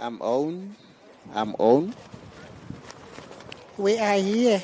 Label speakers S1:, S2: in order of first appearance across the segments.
S1: I'm on. I'm on.
S2: We are here.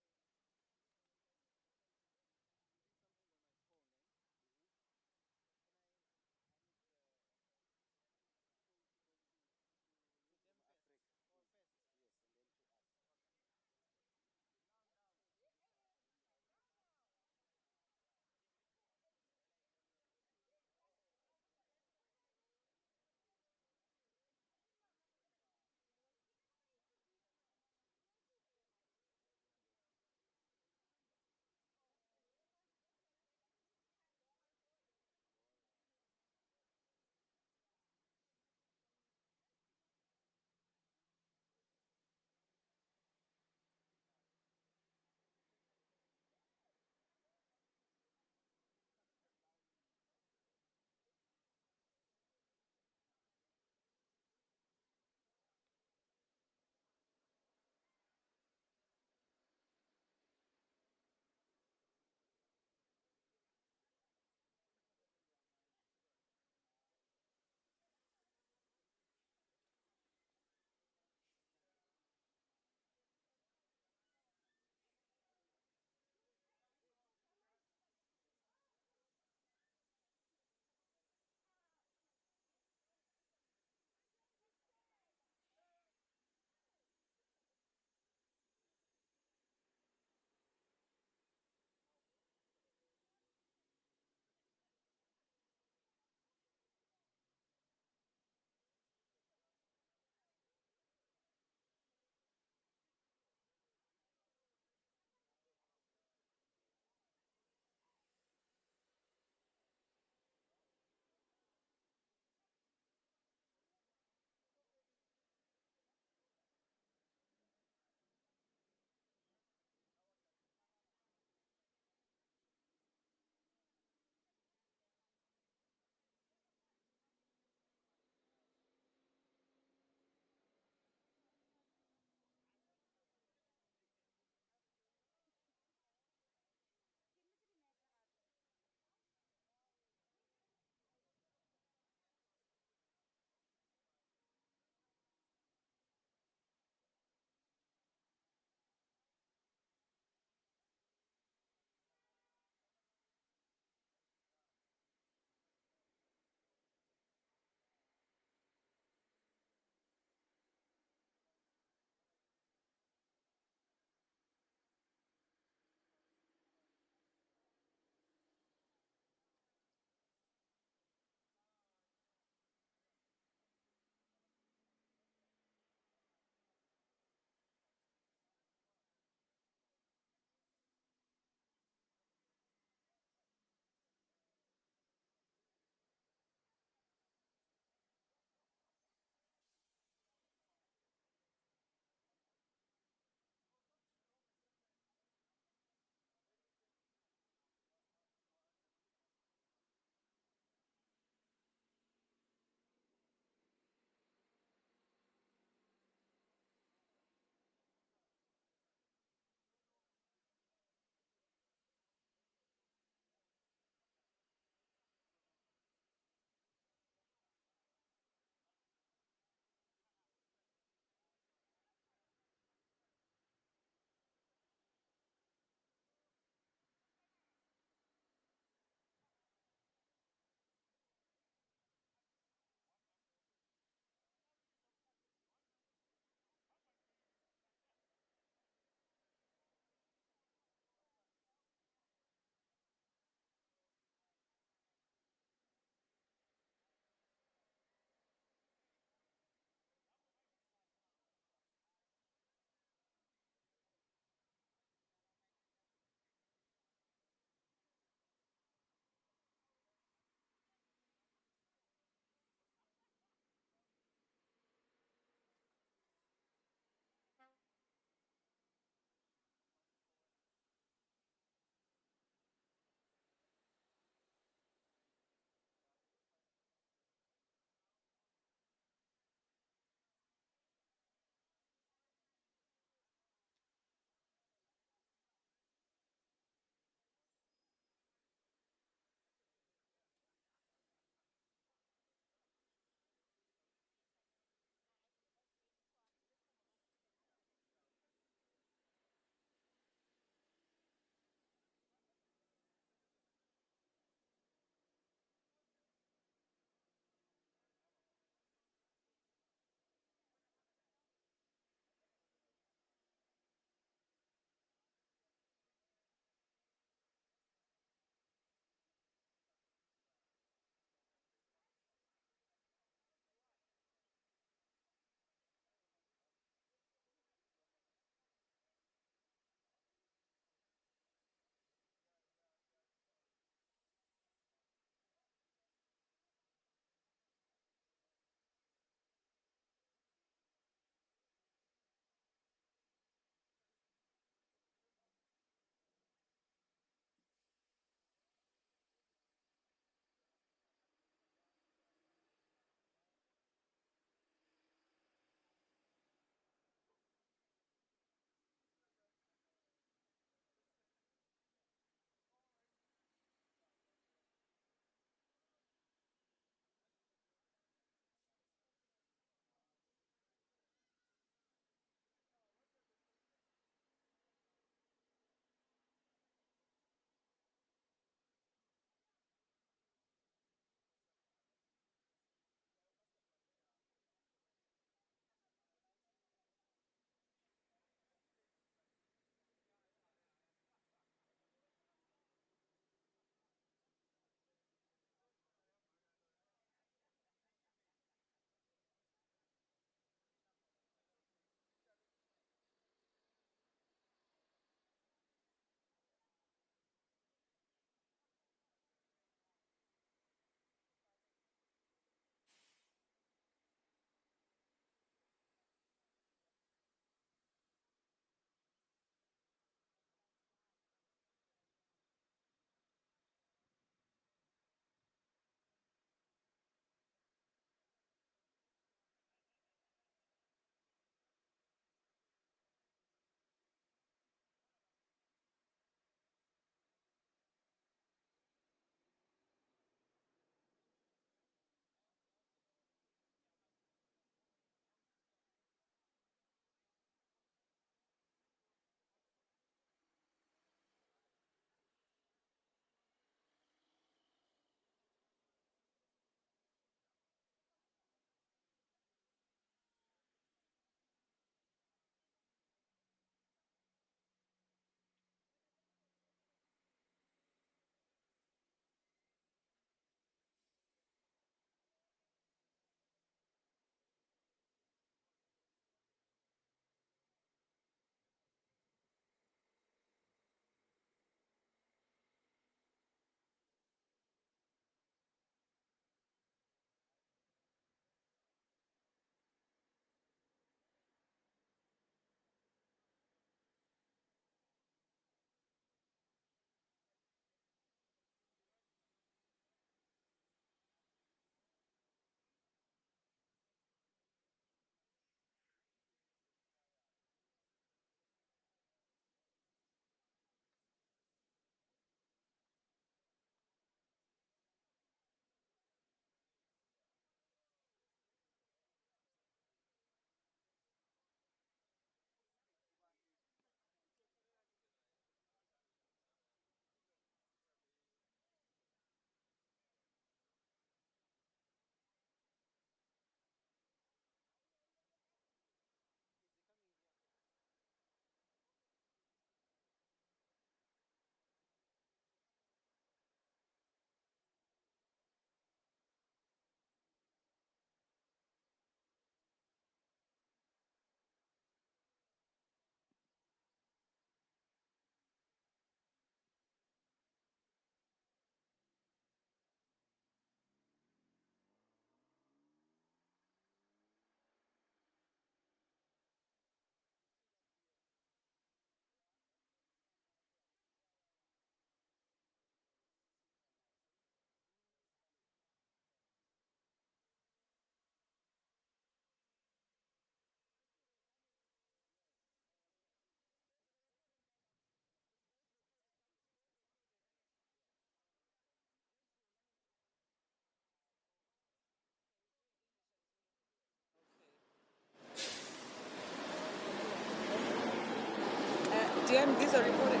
S3: GM, these are recorded.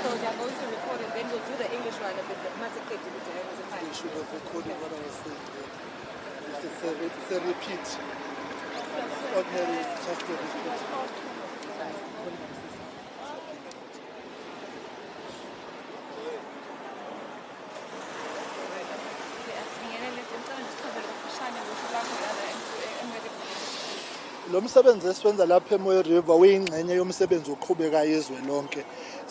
S3: So they're going to record it, then we'll do the English one a bit.
S4: You should have recorded what I was saying. It's a repeat. Ordinary, just a repeat. Lo msebenzi esiwenza lapha eMooi River uyingxenye yomsebenzi oqhubekayo izwe lonke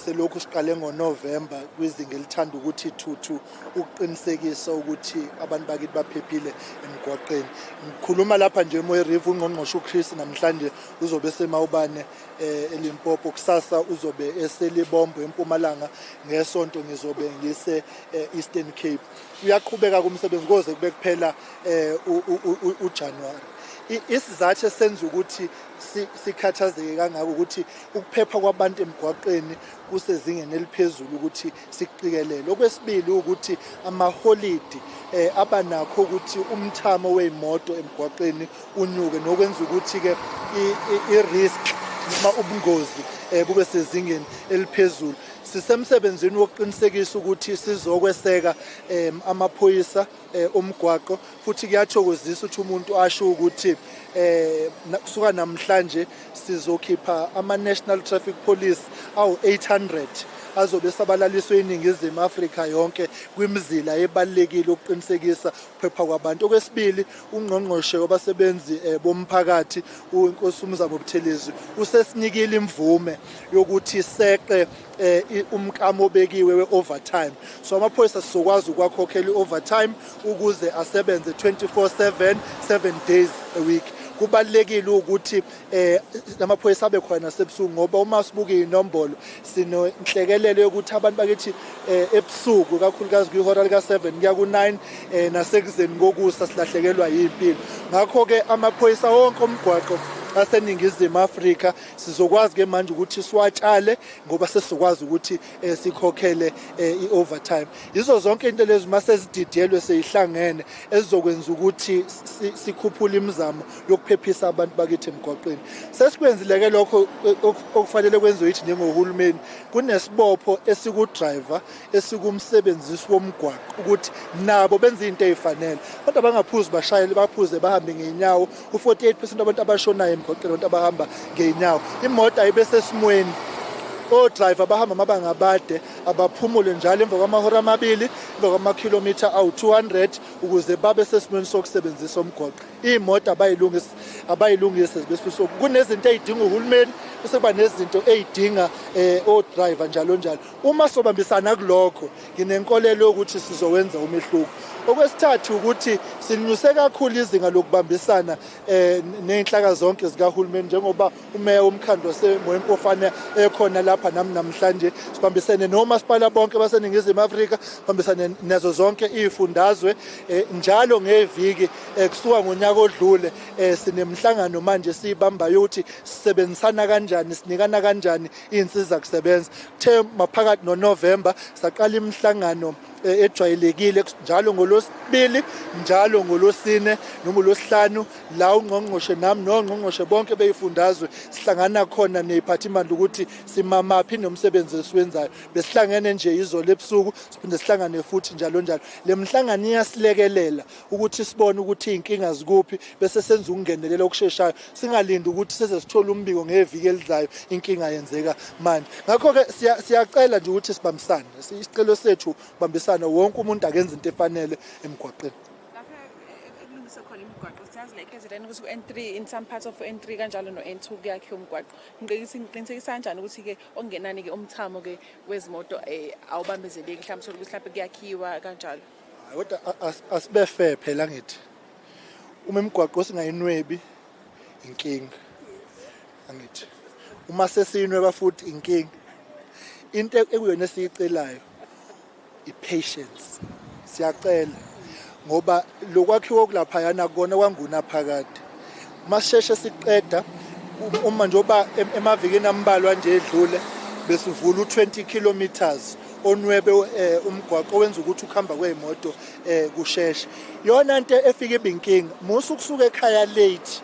S4: selokhu siqale ngoNovember kwizinga elithanda ukuthi thuthu ukuqinisekisa ukuthi abantu bakithi baphephile emgwaqeni. Ngikhuluma lapha nje eMooi River ungqongqoshe uChris namhlanje uzobe eseMawubane eLimpopo, kusasa uzobe eseLibombo eMpumalanga, ngesonto ngizobe ngise Eastern Cape. Uyaqhubeka kumsebenzi koze kube kuphela uJanuary. Isizathu esenza ukuthi sikhathazeke kangaka ukuthi ukuphepha kwabantu emgwaqeni kusezingeni eliphezulu ukuthi siqikelele. Okwesibili ukuthi amaholidi abanakho ukuthi umthamo weimoto emgwaqeni unyuke, nokwenza ukuthi ke i-risk noma ubungozi bube sezingeni eliphezulu. Sisemsebenzini wokuqinisekisa ukuthi sizokweseka amaphoyisa omgwaqo, futhi kuyathokozisa ukuthi umuntu asho ukuthi kusuka namhlanje sizokhipha ama-National Traffic Police awu-800 azobe sabalaliswe eNingizimu Afrika yonke kwimizila ebalekile ukuqinisekisa ukuphepha kwabantu. Okwesibili, ungqongqoshe wabasebenzi bomphakathi uNkosi uMzamo Buthelezi usesinikile imvume yokuthi seqe umkamo obekiwe we-overtime. So amaphoyisa sizokwazi ukwakhokhela i-overtime ukuze asebenze 24/7, 7 days a week. Kubalekile ukuthi amaphoyisa abe khona sebusuku, ngoba uma sibuka inombolo sinonhlekelele yokuthi abantu bakithi ebusuku kakhulukazi kwihora lika7 kuya ku9 nasekuzeni kokusa silahlekelwa yimpilo. Ngakho ke amaphoyisa wonke omgwaqo aseNingizimu Afrika sizokwazi ke manje ukuthi siwatshale, ngoba sesizokwazi ukuthi sikhokhele i-overtime. Yizo zonke into lezi mase zididelwe seyihlangene ezizokwenza ukuthi sikhuphule imizamo yokuphephisa abantu bakithi emgwaqeni. Sesikwenzile ke lokho okufanele kwenziwe yithi njengohulumeni, kunesibopho esikudriver esikumsebenzisi womgwaqo ukuthi nabo benze into ezifanele. Abantu abangaphuzi bashayele baphuze bahambe ngeenyawo. U48% abantu abashonayo emgwaqeni abantu abahamba ngeenyawo. Imoto ayibe sesimweni, o-driver bahamba amabanga amade, abaphumule njalo emva kwamahora amabili, emva kwamakhilomitha awu-200 ukuze babe sesimweni sokusebenzisa umgwaqo. Iy'moto abayilungise zibe kunezinto ey'dinga uhulumeni, bese kuba nezinto ey'dinga o-driver njalo njalo. Uma sobambisana kulokho, nginenkolelo yokuthi sizowenza umehluko. Okwesithathu ukuthi sinyuse kakhulu izinga lokubambisana nenhlaka zonke zikahulumeni, njengoba umeya womkhandlu waseMoempoofana ekhona lapha nami namhlanje. Sibambisene nomasipala bonke baseNingizimu Afrika, sibambisane nazo zonke izifundazwe njalo ngeviki. Kusuka ngonyaka odlule sinemhlangano manje siyibambayo ukuthi sisebenzisana kanjani, sinikana kanjani iy'nsiza kusebenza. Kuthe maphakathi noNovember saqala imihlangano ejwayelekile njalo ngolosibili, njalo ngolosine noma uLwesihlanu, la ungqongqoshe nami nongqongqoshe bonke beyifundazwe sihlangana khona neziphathimandla ukuthi simamaphi nomsebenzi esiwenzayo. Besihlangene nje izolo ebusuku, siphinde sihlangane futhi njalo njalo. Le mhlangano iyasilekelela ukuthi sibone ukuthi iy'nkinga zikuphi, bese senza ukungenelela okusheshayo, singalindi ukuthi seze sithole umbiko ngeviki elizayo inkinga yenzeka manje. Ngakho-ke siyacela nje ukuthi sibambisane. Isicelo sethu bambisana, wonke umuntu akenze into efanele emgwaqeni.
S3: Lapha khona imigwaqo siyazi la eKZN ukuthi ku-N3, in some parts of N3 kanjalo no-N2 kuyakhiwa umgwaqo. Ngiqinisekisa kanjani ukuthi-ke okungenani-ke umthamo-ke wezimoto awubambezeleki, mhlawumbe kuyakhiwa kanjalo?
S4: Kodwa asibe fair phela ngithi. Uma imigwaqo singayinwebi inkinga, angithi. Uma sesiyinweba futhi inkinga. Into ekuyona esiyicelayo i-patience. Siyacela ngoba lokwakhiwa okulaphayana kona kwanguna phakade. Masisheshe siqeda uma nje oba emavikini ambalwa nje edlule besivula u20 kilometers onwebe umgwaqo wenza ukuthi ukuhamba kwezimoto kusheshe. Yona into efika ibinkingi musu kusuka ekhaya late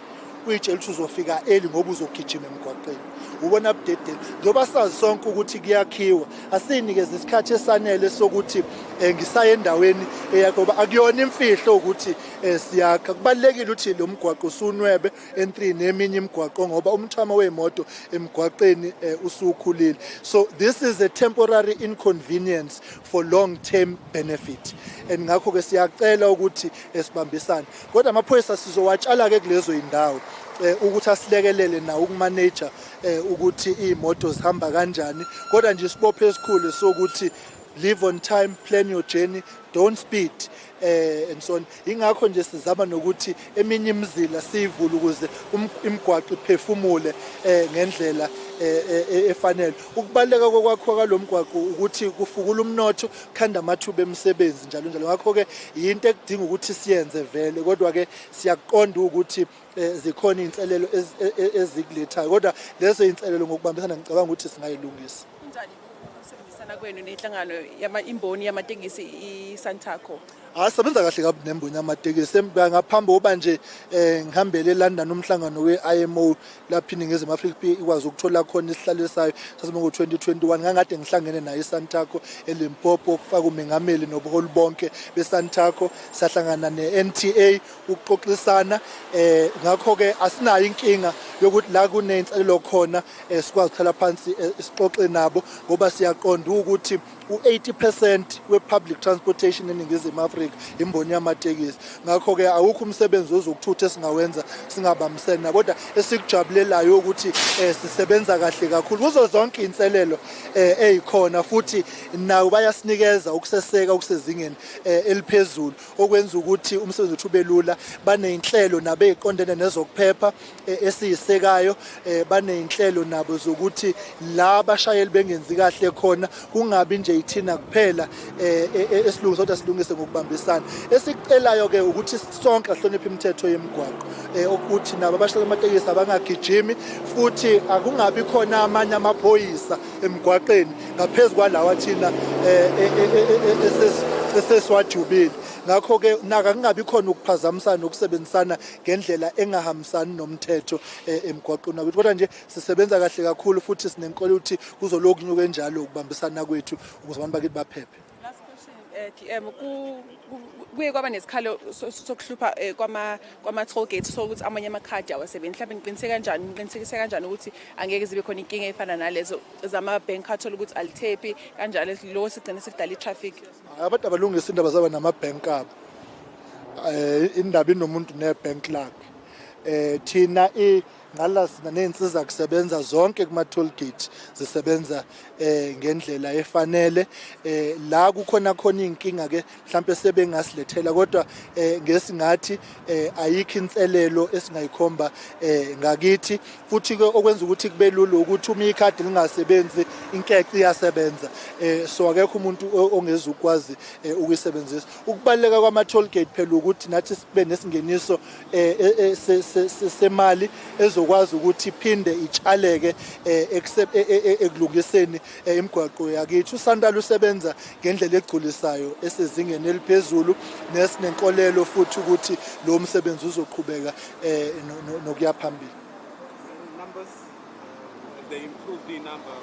S4: uyitshela ukuthi uzofika early ngoba uzogijima emgwaqeni. Ubona update njoba sazi sonke ukuthi kuyakhiwa asinikeze isikhathi esanele sokuthi ngisaye endaweni eyakho ngoba akuyona imfihlo ukuthi siyakha. Kubalekile ukuthi lo mgwaqo usunwebe N3 neminye imigwaqo ngoba umthamo weimoto emgwaqeni usukhulile. So this is a temporary inconvenience for long term benefit. And ngakho ke siyacela ukuthi esibambisane. Kodwa amaphoyisa sizowatshala ke kulezo indawo ukuthi asilekelele na ukumanager ukuthi imoto zihamba kanjani. Kodwa nje sibophe esikhulu sokuthi live on time, plan your journey, don't speed and so on. Ingakho nje sizama nokuthi eminye imizila sivule ukuze imigwaqo iphefumule ngendlela efanele. Ukubaleka kokwakho kwalomgwaqo ukuthi kufukula umnotho, khanda amathuba emisebenzi njalo njalo. Ngakho ke into ekudinga ukuthi siyenze vele, kodwa ke siyaqonda ukuthi zikhona inselelo ezikulethayo, kodwa lezo inselelo ngokubambisana ngicabanga ukuthi singayilungisa.
S3: Ukusebenzisana kwenu nenhlangano imboni yamatekisi iSantaco?
S4: Asebenza kahle kabi nemboni yamatekisi. Ngaphambi koba nje ngihambele eLondon umhlangano we-IMO lapha iningizimu Afrika ikwazi ukuthola khona isihlalo sayo sasimo ngo-2021 ngangade ngihlangene naye iSantaco eLimpopo kufaka umengameli nobuholi bonke beSantaco, sahlangana ne-NTA ukuxoxisana. Ngakho ke asinayo inkinga yokuthi la kunenselelo khona sikwazi ukuthatha phansi isixoxe nabo ngoba siyaqonda ukuthi u-80% we-public transportation eningizimu Afrika imboni yamatekisi. Ngakho ke awukho umsebenzi ozokuthutha esingawenza singabambisene, kodwa esikujabulelayo ukuthi sisebenza kahle kakhulu kuzo zonke inselelo ezikhona, futhi nawo bayasinikeza ukuseseka okusezingeni eliphezulu okwenza ukuthi umsebenzi wethu ube lula. Baneyinhlelo nabo eziqondene nezokuphepha esiyisekayo, baneyinhlelo nabo zokuthi la abashayeli bengenzi kahle khona kungabi nje ithina kuphela esilungisa, kodwa silungise ngokubambisana. Esicelayo ke ukuthi sonke ahloniphe imithetho yemigwaqo, ukuthi nabo abashayeli bamatekisi abangagijimi, futhi akungabi khona amanye amaphoyisa emgwaqeni ngaphezulu kwalawa thina esesiwajubile. Ngakho ke naka kungabi khona ukuphazamisana nokusebenzisana ngendlela engahambisani nomthetho emgwaqweni. Kodwa nje sisebenza kahle kakhulu futhi sinenkolo ukuthi kuzoloku kunyuke njalo ukubambisana kwethu ukuze abantu bakithi baphephe.
S3: Last question, kuye kwaba nesikhalo sokuhlupha kwama-toll gates sokuthi amanye amakhadi awasebenzi. Mhlawumbe niqinisekise kanjani ukuthi angeke zibe khona inkinga efana nalezo zama-bank athola ukuthi alithephi kanjalo lo sigcine sikudala i-traffic?
S4: Abantu abalungisa indaba zaba nama-bank abo, indaba inomuntu ne-bank lakhe. Thina ngala sina ney'nsiza kusebenza zonke kuma-toll gate zisebenza ngendlela efanele. La kukhona iy'nkinga ke mhlawumbe sebengasilethela, kodwa ngesingathi ayikho inselelo esingayikhomba ngakithi, futhi ke okwenza ukuthi kube lula ukuthi uma ikhadi lingasebenzi inkece iyasebenza. So akekho umuntu ongezukwazi ukuyisebenzisa. Ukubaluleka kwama-toll gate phela ukuthi nathi sibe nesingeniso semali ezokwazi ukuthi iphinde itshaleke ekulungiseni imigwaqo yakithi. uSantaco usebenza ngendlela egculisayo esezingeni eliphezulu, nesinenkolelo futhi ukuthi lo msebenzi uzoqhubeka nokuya phambili.
S5: Numbers, they improved the number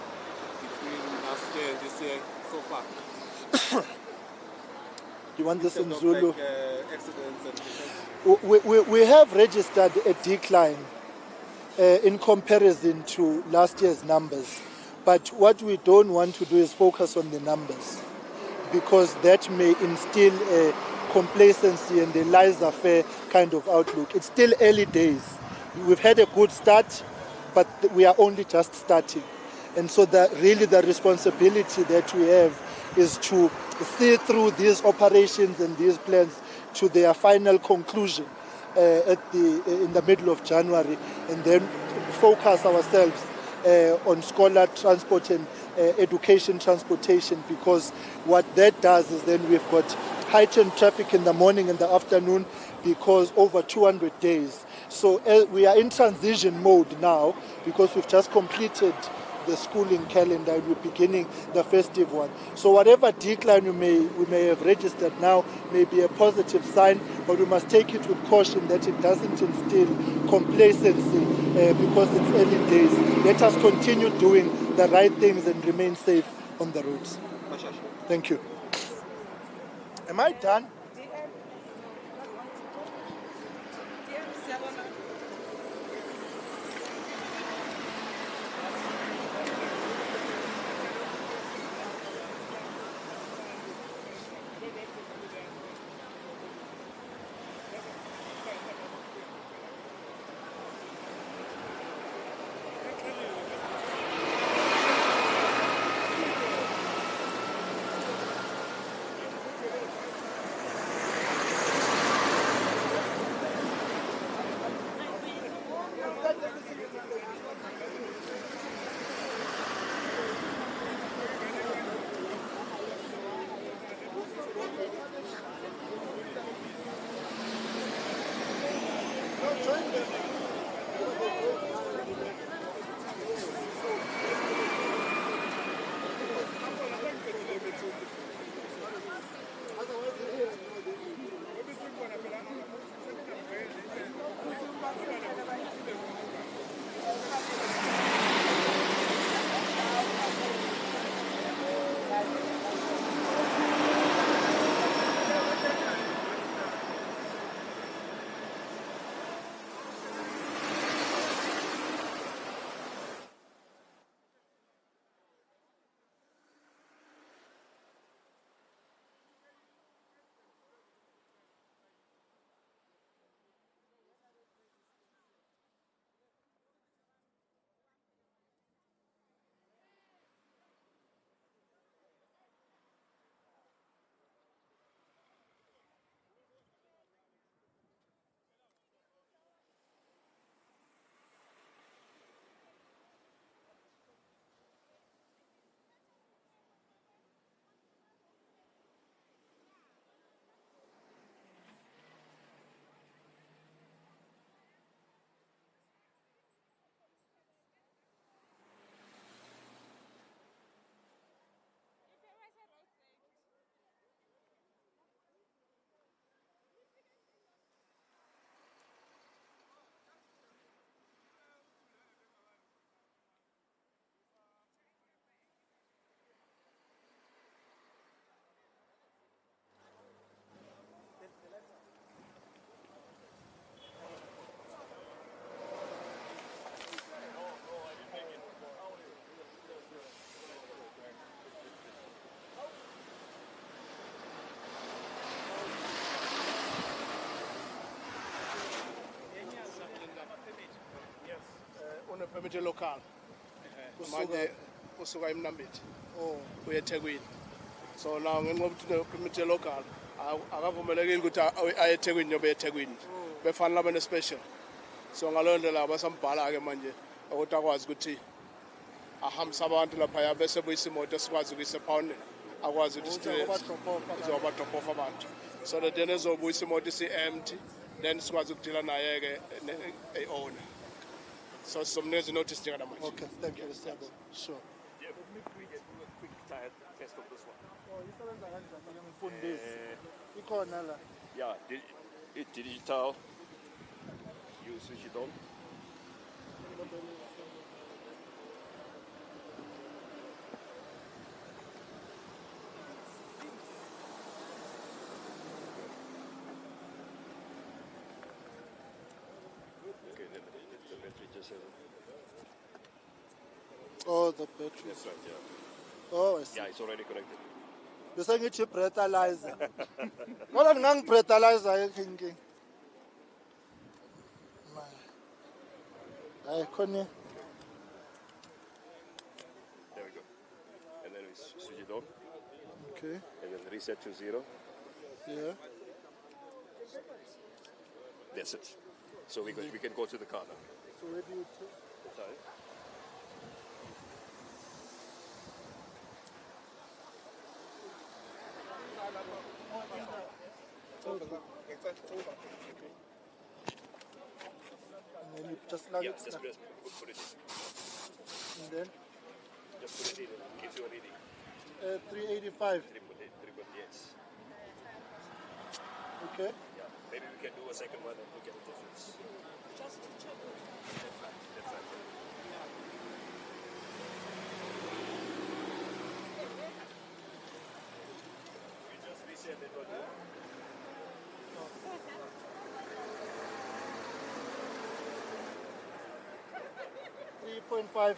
S5: between last year and this year so far.
S4: You want this in Zulu?
S5: Like, accidents and
S4: we have registered a decline in comparison to last year's numbers. But what we don't want to do is focus on the numbers, because that may instill a complacency and a laissez-faire kind of outlook. It's still early days. We've had a good start, but we are only just starting. And so really the responsibility that we have is to see through these operations and these plans to their final conclusion in the middle of January, and then focus ourselves on scholar transport and education transportation, because what that does is then we've got heightened traffic in the morning and the afternoon, because over 200 days. So we are in transition mode now, because we've just completed the schooling calendar. We're beginning the festive one. So whatever decline we may have registered now may be a positive sign, but we must take it with caution that it doesn't instill complacency because it's early days. Let us continue doing the right things and remain safe on the roads. Thank you. Am I done?
S6: Permit local. Manje usuka eMnambithi.
S4: Oh,
S6: Uye eThekwini. So now ngenxa permit local akavumelekile ukuthi aye eThekwini noma eThekwini. Befanele abe special. So ngaloyo ndlela basambhala ke manje ukuthi akwazi ukuthi ahambisa abantu lapha bese buyisa imoto esikwazi ukuyisa ePound akwazi ukuthi izoba drop off abantu. So that then ezobuyisa imoto isi-empty then sikwazi ukudila naye ke e-owner. So somnikeza notice njenga manje.
S4: okay. Thank you, Mr. Sure.
S5: Yeah, let me get a quick test of this one.
S4: Oh, isebenza kanjani ke mfundisi? Ikhona la.
S5: Yeah, it's digital. You switch it on. Okay, then the battery just hasn't.
S4: Oh, the battery.
S5: That's right, yeah.
S4: Oh, I see.
S5: Yeah, it's already connected.
S4: Bese ngithi breathalyzer. Ngoba ngangibreathalyzer ekingi. Hayi khona.
S5: There we go. And then we switch it on.
S4: Okay.
S5: And then reset to 0.
S4: Yeah.
S5: That's it. So we can go to the car now.
S4: So where do you take?
S5: Sorry.
S4: And then you just plug
S5: Yeah,
S4: it.
S5: just put it in.
S4: And then
S7: Just put it in and it gives you a reading.
S4: 385.
S7: 3.8, yes.
S4: Okay.
S7: Yeah. Maybe we can do a second one and look at the difference.
S3: Just to check.
S7: That's right. We just reset it on you.
S4: 3.5.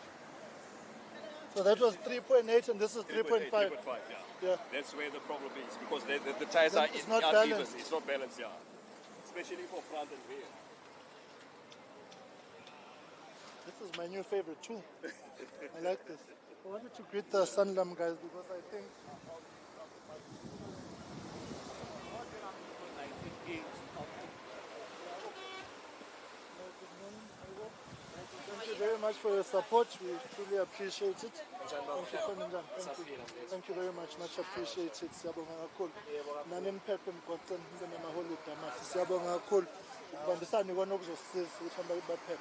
S4: So that was 3.8 and this is 3.5.
S7: 3.5, yeah.
S4: Yeah.
S7: That's where the problem is because the tires
S4: Then
S7: are
S4: it's not
S7: uneven.
S4: balanced.
S7: It's not balanced, yeah. Especially for front and rear.
S4: This is my new favorite too. I like this. I wanted to greet the Sanlam guys because I think thank you very much for your support. We truly appreciate it. Thank you, Koninjan. Thank you very much. Much appreciated. Siyabonga kakhulu. Nani niphephe emgwaqeni nibe namaholide amahle. Siyabonga kakhulu. Ukubambisana ikona okuzosisiza ukuthi abantu baphephe.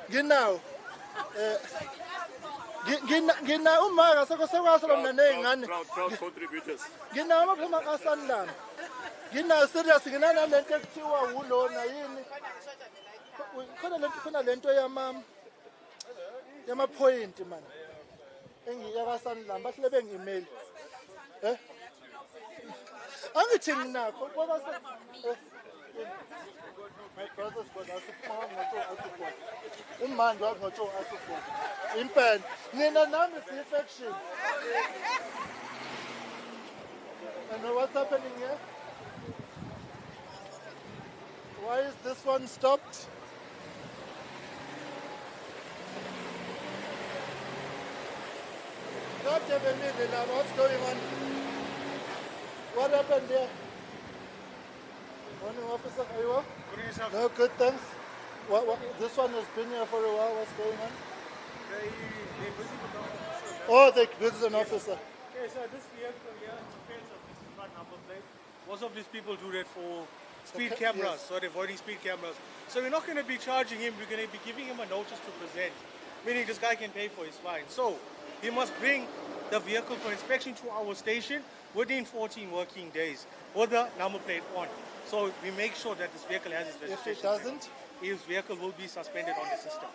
S4: Nginawo. Ngina umaka sekwaso mna nezingane.
S7: Proud contributors.
S4: Nginawo amaphepha kaSanlam. Ngina serious nginana lento ekuthiwa ulona yini? Khona lento yama point man. Engiyaka Sanlam bahle bengi-email. Angithi nginakho ngoba my brother's got asipho. Umandi wakho asipho. Impela nina nami si-infection. And what's happening here? Why is this one stopped? Not even me, what's going on? What happened there? Morning, officer. Are you well? No, good, thanks. This one has been here for a while. What's going on?
S8: They're busy with the officer.
S4: Oh, they're busy an officer.
S8: Okay, so this vehicle here, interference of this front number plate. Most of these people do that for speed cameras, so they're avoiding speed cameras. So we're not going to be charging him, we're going to be giving him a notice to present, meaning this guy can pay for his fine. So he must bring the vehicle for inspection to our station within 14 working days with the number plate on. So we make sure that this vehicle has its registration.
S4: If it doesn't?
S8: His vehicle will be suspended on the system.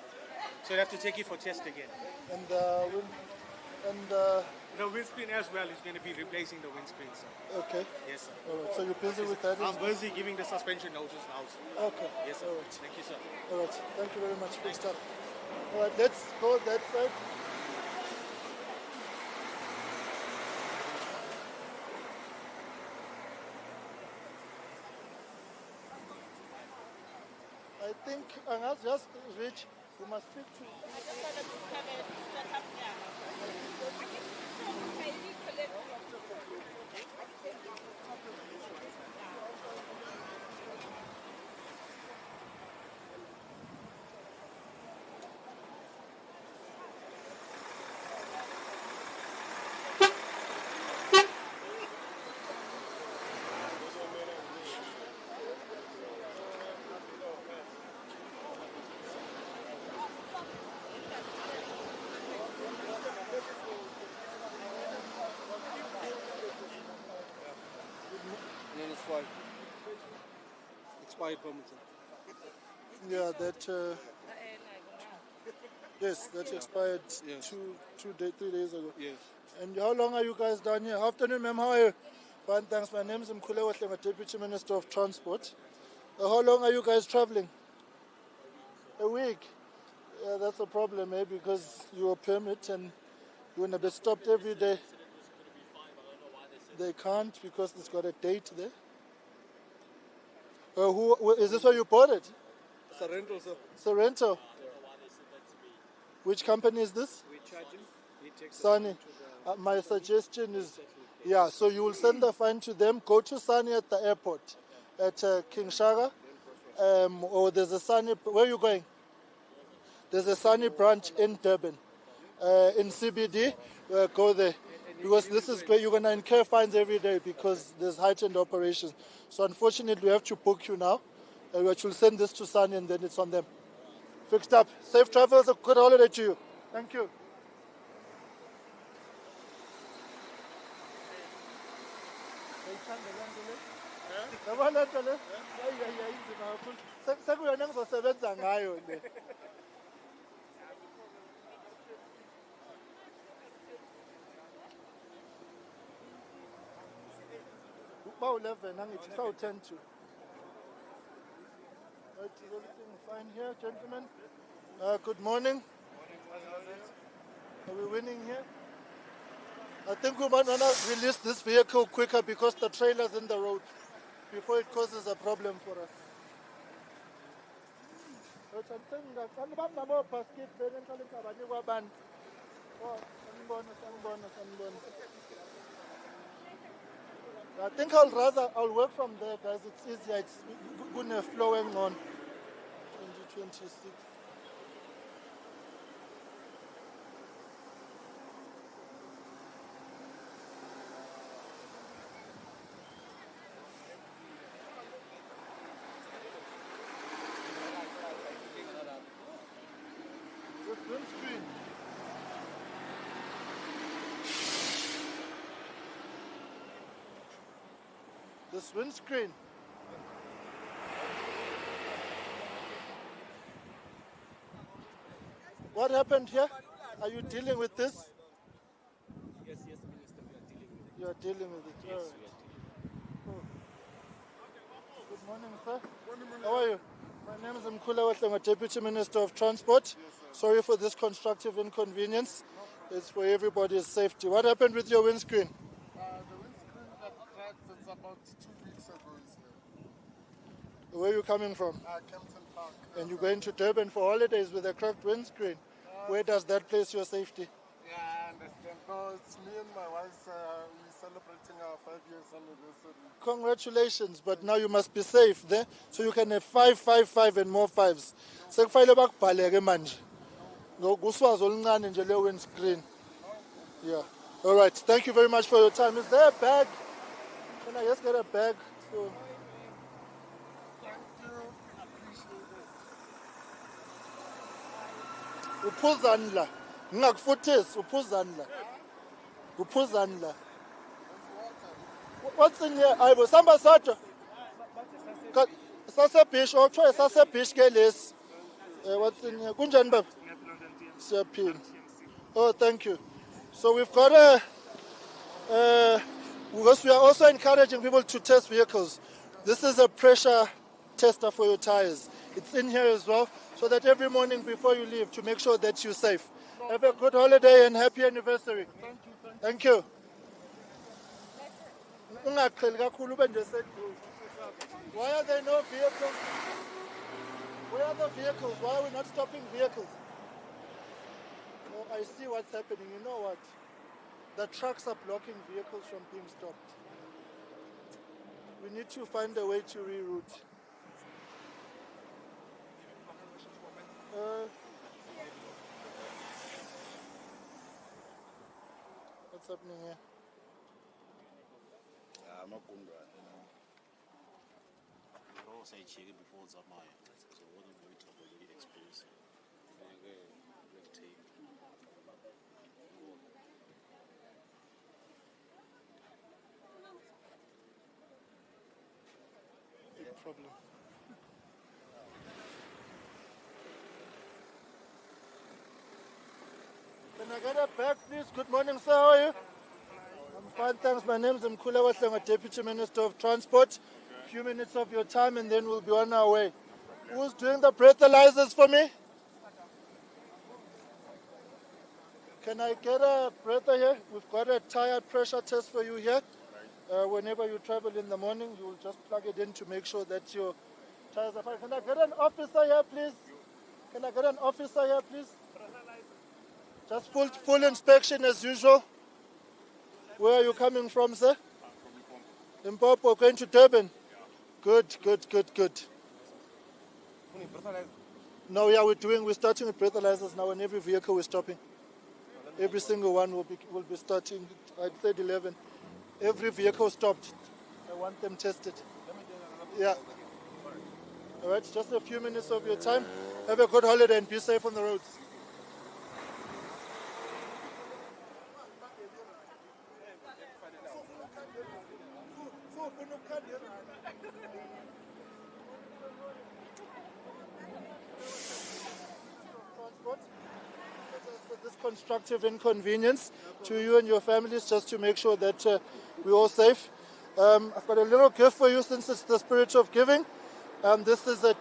S8: So you have to take it for test again.
S4: And
S8: the windscreen as well is going to be replacing the windscreen, sir.
S4: Okay.
S8: Yes, sir.
S4: All right. So you're busy with that?
S8: I'm busy giving the suspension notice now, sir.
S4: Okay.
S8: Yes, sir.
S4: All right.
S8: Thank you, sir.
S4: All right. Thank you very much. Good stuff. All right. Let's go that side. I think Angas just reach. We must speak to.
S9: Expired permit, sir.
S4: Yeah, that. Yes, that expired 3 days ago.
S9: Yes.
S4: And how long are you guys down here? Afternoon, ma'am. How are you? Fine, thanks. My name is Mkhuleko Hlengwa, Deputy Minister of Transport. How long are you guys traveling? A week. Yeah, that's a problem, because your permit and you're going to be stopped every day. They can't because it's got a date there. Who is this where you bought it?
S9: It's a rental, sir.
S4: It's a rental. Which company is this?
S9: We charge him. He takes
S4: Sunny. My suggestion is, so you will send the fine to them. Go to Sunny at the airport, at King Shaka. Or there's a Sunny. Where are you going? There's a Sunny branch in Durban, in CBD. Go there. Because this is where you're going to incur fines every day because there's heightened operations. So unfortunately, we have to book you now. We will send this to Sunny and then it's on them. Fixed up. Safe travels. A good holiday to you. Thank you. Yabona nto le? Hayi inzima kakhulu. Sekuyona engizosebenza ngayo le. About 11, angithi sawu-10 to. Right, is everything fine here, gentlemen? Good morning. Are we winning here? I think we might want to release this vehicle quicker because the trailer's in the road before it causes a problem for us. I think I'll work from there, guys. It's easier. It's good flowing on 2026. This windscreen. This windscreen. What happened here? Are you dealing with this?
S9: Yes, Minister,
S4: You are dealing with it.
S9: we are dealing.
S4: Oh. Good morning, sir. How are you? My name is Mkhuleko Hlengwa, Deputy Minister of Transport. Sorry for this constructive inconvenience. It's for everybody's safety. What happened with your windscreen?
S10: The windscreen got cracked. It's about 2 weeks ago.
S4: Where are you coming from?
S10: Kempton Park.
S4: And you're going to Durban for holidays with a cracked windscreen. Where does that place your safety?
S10: Yeah, I understand. No, it's me and my wife. We're celebrating our 5 years anniversary.
S4: Congratulations, but now you must be safe there, so you can have 5, and more fives. Sekufanele bakubhaleke manje. Nguswazi oluncane nje le windscreen. Yeah. All right. Thank you very much for your time. Is there a bag? Can I just get a bag? So,
S10: Thank you. Appreciate it.
S4: uphuzani la. Ngingakufuthisi, uphuzani la. Uphuzani la. What's in here? Ayibo samba saja. Sasebish, okuthiwa sasebish ke lesi. What's in here? Kunjani baba? Siyaphila. Oh, thank you. So we've got because we are also encouraging people to test vehicles. This is a pressure tester for your tires. It's in here as well, so that every morning before you leave, to make sure that you're safe. Have a good holiday and happy anniversary. Thank you. Ungaqheli kakhulu ube nje seduze. Why are there no vehicles? Where are the vehicles? Why are we not stopping vehicles? Oh, I see what's happening. You know what? The trucks are blocking vehicles from being stopped. We need to find a way to reroute. What's happening here?
S11: Also, check it before it's up my so what I'm going to already experience.
S4: Big problem. Can I get a bag, please? Good morning, sir. How are you? I'm fine, thanks. My name is Mkhuleko Hlengwa, Deputy Minister of Transport. A few minutes of your time and then we'll be on our way. Who's doing the breathalyzers for me? Can I get a breather here? We've got a tire pressure test for you here. Whenever you travel in the morning, you will just plug it in to make sure that your tires are fine. Can I get an officer here, please? Can I get an officer here, please? Just full inspection as usual. Where are you coming from, sir? I'm from Limpopo. Going to Durban? Good. No, yeah, we're starting with breathalyzers now, and every vehicle we're stopping. Every single one will be starting. I'd say 11. Every vehicle stopped. I want them tested. Yeah. All right, just a few minutes of your time. Have a good holiday and be safe on the roads. Transport. For this constructive inconvenience to you and your families, just to make sure that we're all safe. I've got a little gift for you since it's the spirit of giving. This is a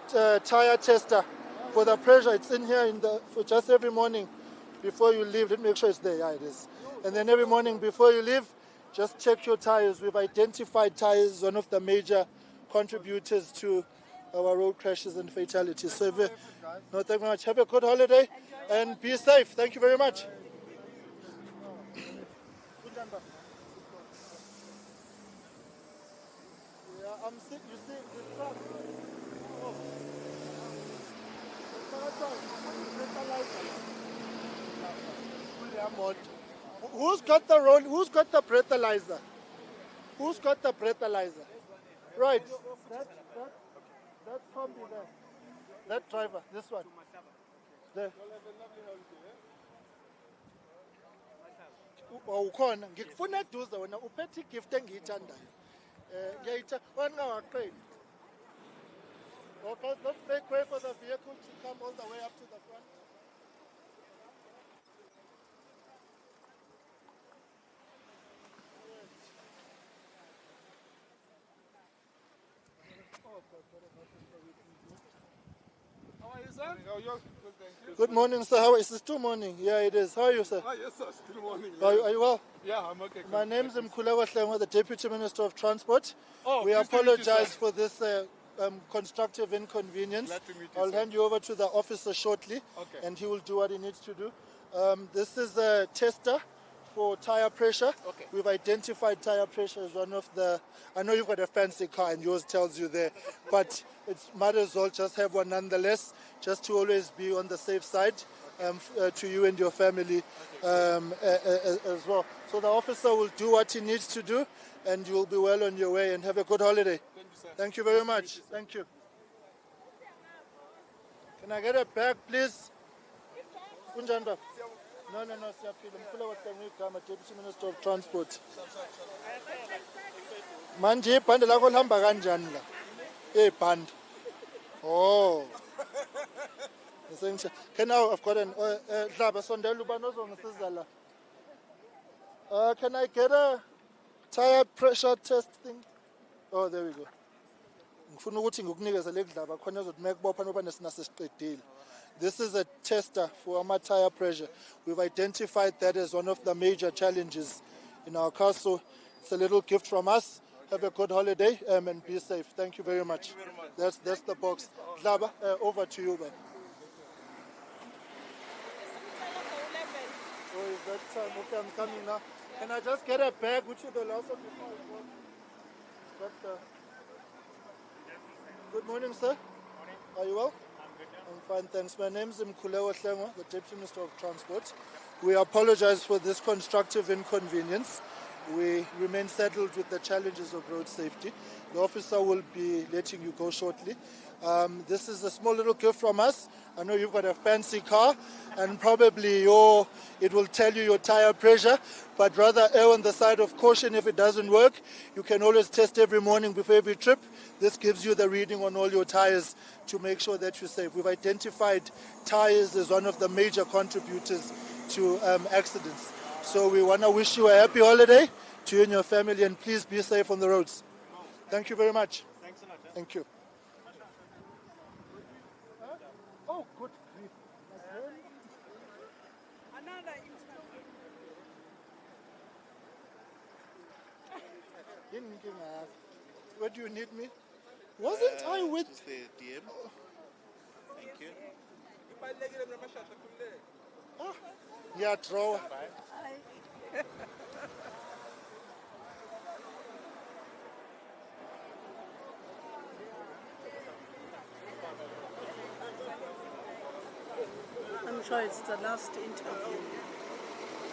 S4: tire tester for the pressure. It's in here for just every morning before you leave. Let me make sure it's there. Yeah, it is. And then every morning before you leave, just check your tires. We've identified tires, one of the major contributors to our road crashes and fatalities. So, no, thank you very much. Have a good holiday and be safe. Thank you very much. Yeah, you see the truck. Oh. Who's got the roll? Who's got the breathalyzer? Who's got the breathalyzer? Right. That combi there. That driver. This one. There. Ukhona ngikufuna eduze wena uphethe igift engiyithandayo. Wena waqeda. Okay, let's make way for the vehicle to come all the way up to the front.
S10: How are you, sir? How are you? Good, thank you.
S4: Good morning, sir. How is it? Still morning? Yeah, it is. How are you, sir?
S10: Ah, yes, sir. Still morning.
S4: Are you well?
S10: Yeah, I'm okay.
S4: My name is Mkhuleko Hlengwa, the Deputy Minister of Transport.
S10: Oh,
S4: we
S10: pleased to meet you,
S4: apologize
S10: sir.
S4: for this constructive inconvenience.
S10: Glad to meet you,
S4: I'll
S10: sir.
S4: hand you over to the officer shortly,
S10: Okay.
S4: and he will do what he needs to do. This is a tester for tire pressure.
S10: Okay.
S4: We've identified tire pressure as one of the... I know you've got a fancy car and yours tells you there, but it's might as well just have one nonetheless, just to always be on the safe side to you and your family as well. So the officer will do what he needs to do, and you'll be well on your way, and have a good holiday.
S10: Thank you, sir.
S4: Thank you very much. Thank you. Can I get a bag, please? Kunjani baba? No, siyaphila. Mkhuleko Hlengwa, Deputy Minister of Transport. Manje ibhande lakho lihamba kanjani la? Ibhande. Oh. I've got an Dlaba sondela ubani ozongisiza la. Can I get a tire pressure test thing? Oh, there we go. Ngifuna ukuthi ngikunikeze le Dlaba khona ezothi mekubopha noba nesisiqedile. This is a tester for our tire pressure. We've identified that as one of the major challenges in our car, so it's a little gift from us. Have a good holiday and be safe. Thank you very much. That's the box. Dlaba, over to you, man. Oh, is that time? Okay, I'm coming now. Can I just get a bag, which is the last one before I go? Good morning, sir. Are you well? I'm fine, thanks. My name is Mkhuleko Hlengwa, the Deputy Minister of Transport. We apologize for this constructive inconvenience. We remain settled with the challenges of road safety. The officer will be letting you go shortly. This is a small little gift from us. I know you've got a fancy car, and probably it will tell you your tire pressure, but rather err on the side of caution if it doesn't work. You can always test every morning before every trip. This gives you the reading on all your tires to make sure that you're safe. We've identified tires as one of the major contributors to accidents. So we want to wish you a happy holiday to you and your family, and please be safe on the roads. Thank you very much.
S8: Thanks a lot.
S4: Thank you. Oh, good grief.
S3: Another
S4: Where do you need me? Wasn't I with...
S11: Just the DM. Thank you.
S4: Yeah, draw.
S2: I'm sure it's the last interview.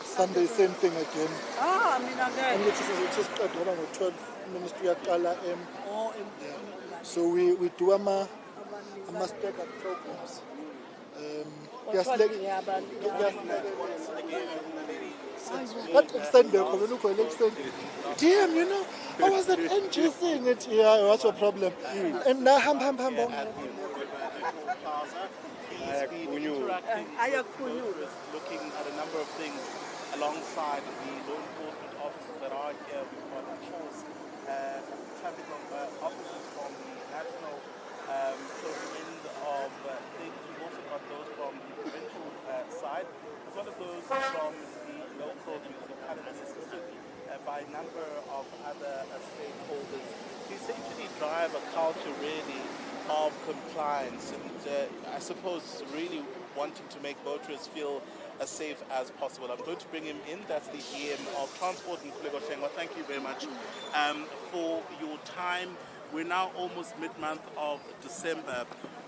S4: Sunday, same thing again.
S2: Ah, I mean again.
S4: And it is 12 minutes to Yakala.
S2: Oh,
S4: So we do ama-staggered programs.
S2: Othola abantu.
S4: Damn, you know, I was at NG seeing it. Yeah, what's your problem? And now,
S11: Toll Plaza. He's been interacting with looking at a number of things alongside the law enforcement officers that are here. We've got, of course, traffic officers from the national end of things. We've also got those from the provincial side, as well as those from the local municipalities, assisted by a number of other stakeholders to essentially drive a culture really of compliance and I suppose really wanting to make motorists feel as safe as possible. I'm going to bring him in. That's the GM of Transport, Mkhuleko Hlengwa. Thank you very much for your time. We're now almost mid-month of December.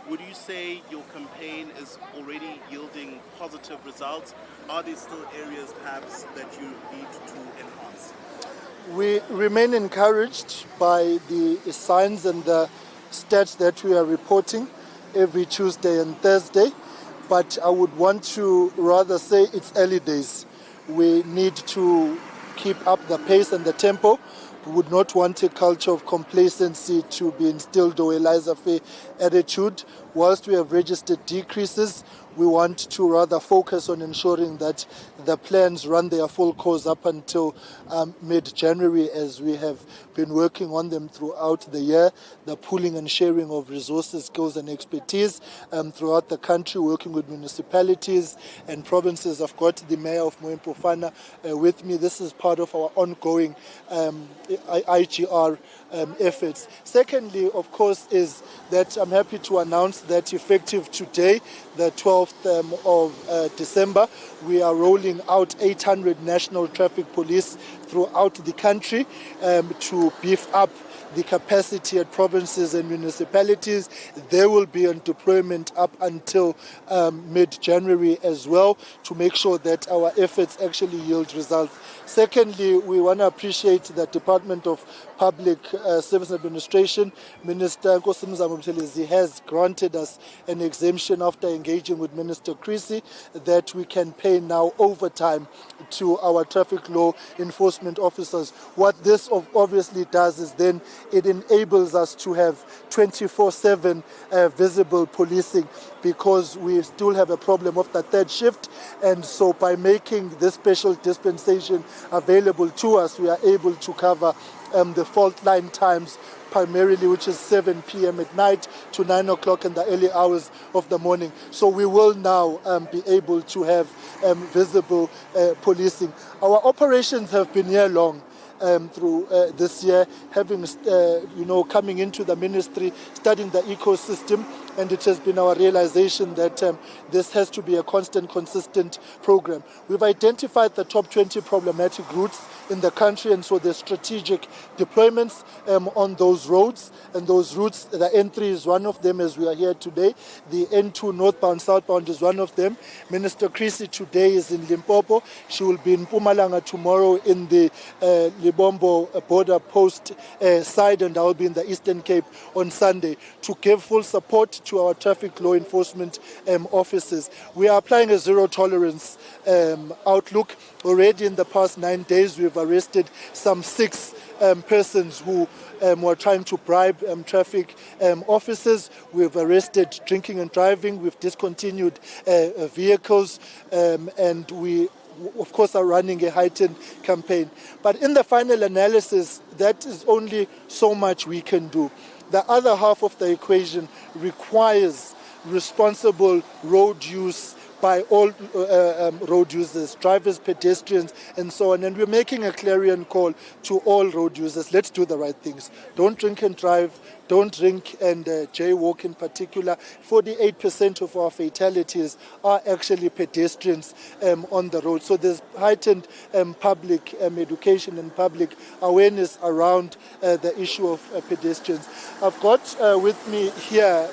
S11: Would you say your campaign is already yielding positive results? Are there still areas perhaps that you need to enhance?
S4: We remain encouraged by the signs and the stats that we are reporting every Tuesday and Thursday, but I would want to rather say it's early days. We need to keep up the pace and the tempo. We would not want a culture of complacency to be instilled or a laissez-faire attitude. Whilst we have registered decreases, we want to rather focus on ensuring that the plans run their full course up until mid-January, as we have been working on them throughout the year. The pooling and sharing of resources, skills and expertise throughout the country, working with municipalities and provinces. I've got the Mayor of Mooi River Toll with me. This is part of our ongoing IGR efforts. Secondly, of course, is that I'm happy to announce that effective today, the 12th of December, we are rolling out 800 national traffic police throughout the country to beef up the capacity at provinces and municipalities. They will be on deployment up until mid-January as well, to make sure that our efforts actually yield results. Secondly, we want to appreciate the Department of Public Service Administration. Minister Nkosi Mzamo has granted us an exemption after engaging with Minister Creasy that we can pay now overtime to our traffic law enforcement officers. What this obviously does is then it enables us to have 24/7 visible policing, because we still have a problem of the third shift, and so by making this special dispensation available to us, we are able to cover the fault line times primarily, which is 7 p.m. at night to 9 o'clock in the early hours of the morning. So we will now be able to have visible policing. Our operations have been year long. Through this year, having coming into the ministry, studying the ecosystem, and it has been our realization that this has to be a constant, consistent program. We've identified the top 20 problematic routes in the country, and so there's strategic deployments on those roads, and those routes, the N3 is one of them as we are here today. The N2 northbound, southbound is one of them. Minister Creasy today is in Limpopo. She will be in Mpumalanga tomorrow in the Libombo border post side, and I will be in the Eastern Cape on Sunday to give full support to our traffic law enforcement officers. We are applying a zero tolerance outlook. Already in the past 9 days, we've arrested some 6 persons who were trying to bribe traffic officers. We've arrested drinking and driving. We've discontinued vehicles, and we of course are running a heightened campaign. But in the final analysis, that is only so much we can do. The other half of the equation requires responsible road use by all road users, drivers, pedestrians, and so on. And we're making a clarion call to all road users. Let's do the right things. Don't drink and drive. Don't drink and jaywalk in particular. 48% of our fatalities are actually pedestrians on the road. So there's heightened public education and public awareness around the issue of pedestrians. I've got with me here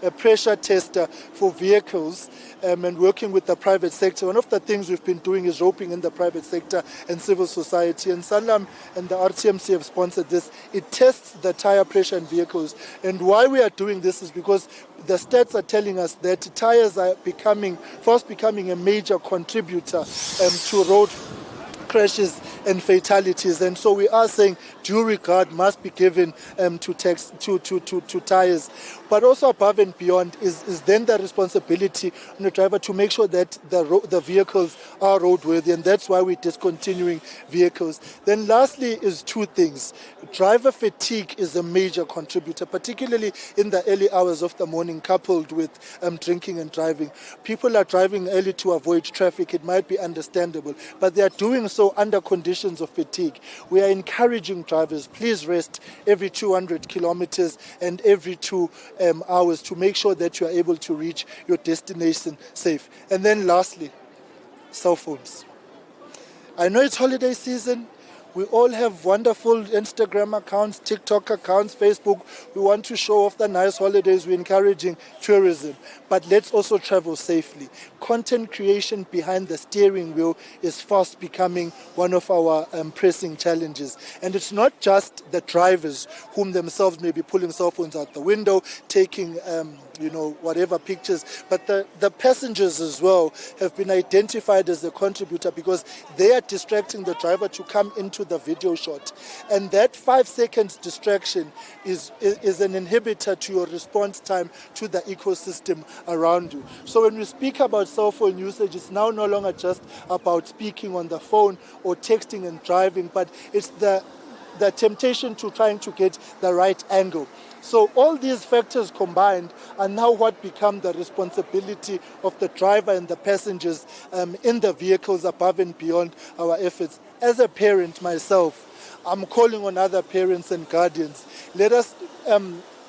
S4: a pressure tester for vehicles and working with the private sector. One of the things we've been doing is roping in the private sector and civil society. And Sanlam and the RTMC have sponsored this. It tests the tire pressure in vehicles. And why we are doing this is because the stats are telling us that tires are fast becoming a major contributor to road crashes and fatalities, and so we are saying due regard must be given to tires, but also above and beyond is then the responsibility on the driver to make sure that the vehicles are roadworthy, and that's why we're discontinuing vehicles. Then lastly is two things. Driver fatigue is a major contributor, particularly in the early hours of the morning, coupled with drinking and driving. People are driving early to avoid traffic. It might be understandable, but they are doing so under conditions of fatigue. We are encouraging drivers, please rest every 200 kilometers and every 2 hours to make sure that you are able to reach your destination safe. And then lastly, cell phones. I know it's holiday season. We all have wonderful Instagram accounts, TikTok accounts, Facebook. We want to show off the nice holidays. We're encouraging tourism. But let's also travel safely. Content creation behind the steering wheel is fast becoming one of our pressing challenges. And it's not just the drivers whom themselves may be pulling cell phones out the window, taking whatever pictures, but the passengers as well have been identified as a contributor because they are distracting the driver to come into the video shot. And that 5 seconds distraction is an inhibitor to your response time to the ecosystem around you. So when we speak about cell phone usage, it's now no longer just about speaking on the phone or texting and driving, but it's the temptation to trying to get the right angle. So all these factors combined are now what become the responsibility of the driver and the passengers in the vehicles above and beyond our efforts. As a parent myself, I'm calling on other parents and guardians. Let us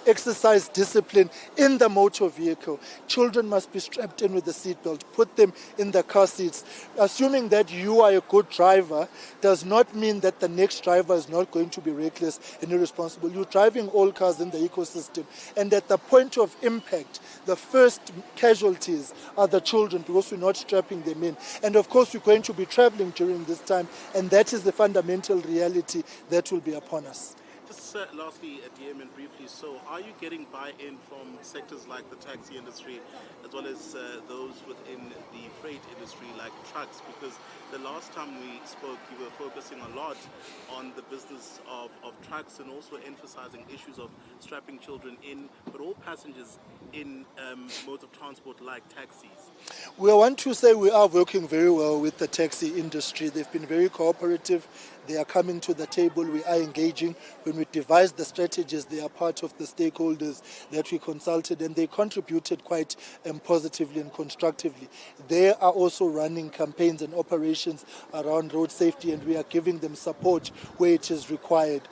S4: exercise discipline in the motor vehicle. Children must be strapped in with the seatbelt. Put them in the car seats. Assuming that you are a good driver does not mean that the next driver is not going to be reckless and irresponsible. You're driving all cars in the ecosystem. And at the point of impact, the first casualties are the children because we're not strapping them in. And of course, we're going to be traveling during this time. And that is the fundamental reality that will be upon us.
S11: Just lastly, DM, and briefly, so are you getting buy-in from sectors like the taxi industry as well as those within the freight industry like trucks? Because the last time we spoke, you were focusing a lot on the business of trucks and also emphasizing issues of strapping children in, but all passengers in modes of transport like taxis.
S4: We want to say we are working very well with the taxi industry. They've been very cooperative. They are coming to the table. We are engaging. When we devised the strategies, they are part of the stakeholders that we consulted, and they contributed quite positively and constructively. They are also running campaigns and operations around road safety, and we are giving them support where it is required.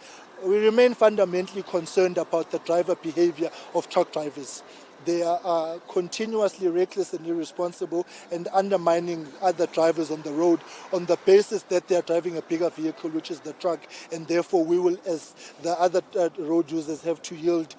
S4: We remain fundamentally concerned about the driver behavior of truck drivers. They are continuously reckless and irresponsible and undermining other drivers on the road on the basis that they are driving a bigger vehicle, which is the truck, and therefore we will, as the other road users, have to yield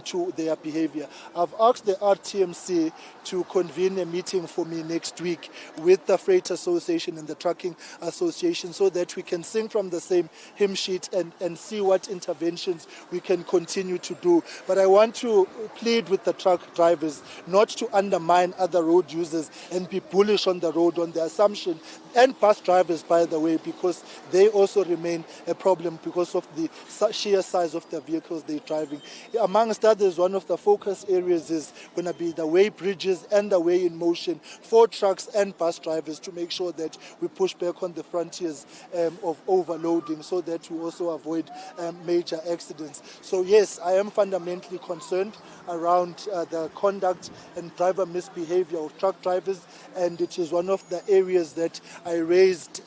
S4: to their behavior. I've asked the RTMC to convene a meeting for me next week with the Freight Association and the Trucking Association so that we can sing from the same hymn sheet and see what interventions we can continue to do. But I want to plead with the truck drivers not to undermine other road users and be bullish on the road on the assumption, and bus drivers, by the way, because they also remain a problem because of the sheer size of the vehicles they're driving. Amongst others, one of the focus areas is going to be the way bridges and the way in motion for trucks and bus drivers to make sure that we push back on the frontiers of overloading so that we also avoid major accidents. So yes, I am fundamentally concerned around the conduct and driver misbehavior of truck drivers, and it is one of the areas that I raised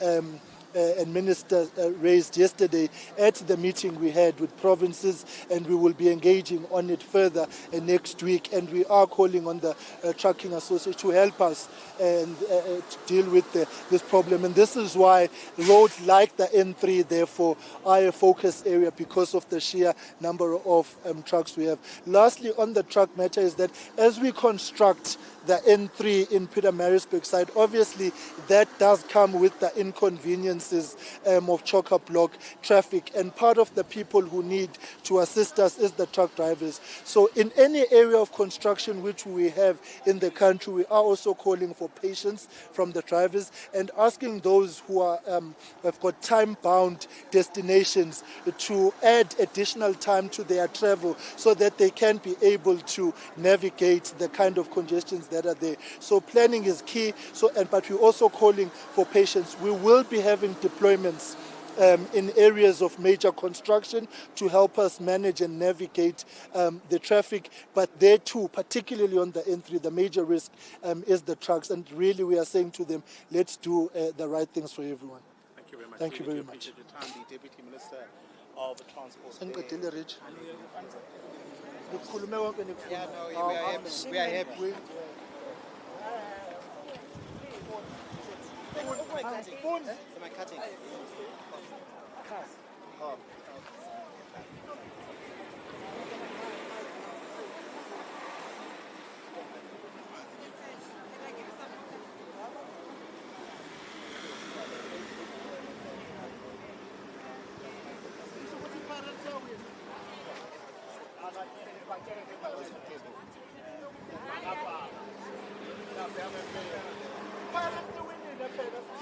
S4: and Minister raised yesterday at the meeting we had with provinces, and we will be engaging on it further next week. And we are calling on the Trucking Association to help us and to deal with this problem. And this is why roads like the N3, therefore, are a focus area because of the sheer number of trucks we have. Lastly, on the truck matter is that as we construct the N3 in Pietermaritzburg side, obviously that does come with the inconveniences of chock-a-block traffic, and part of the people who need to assist us is the truck drivers. So in any area of construction which we have in the country, we are also calling for patience from the drivers and asking those who are have got time-bound destinations to add additional time to their travel so that they can be able to navigate the kind of congestions that are there. So planning is key. But we're also calling for patience. We will be having deployments in areas of major construction to help us manage and navigate the traffic. But there too, particularly on the N3, the major risk is the trucks. And really we are saying to them, let's do the right things for everyone.
S11: Thank you very much.
S4: Thank you very much.
S11: Appreciate your time, the Deputy Minister of Transport.
S1: Yeah, no, we are happy. We are happy. Am I cutting? Oh.
S4: Pilot the window,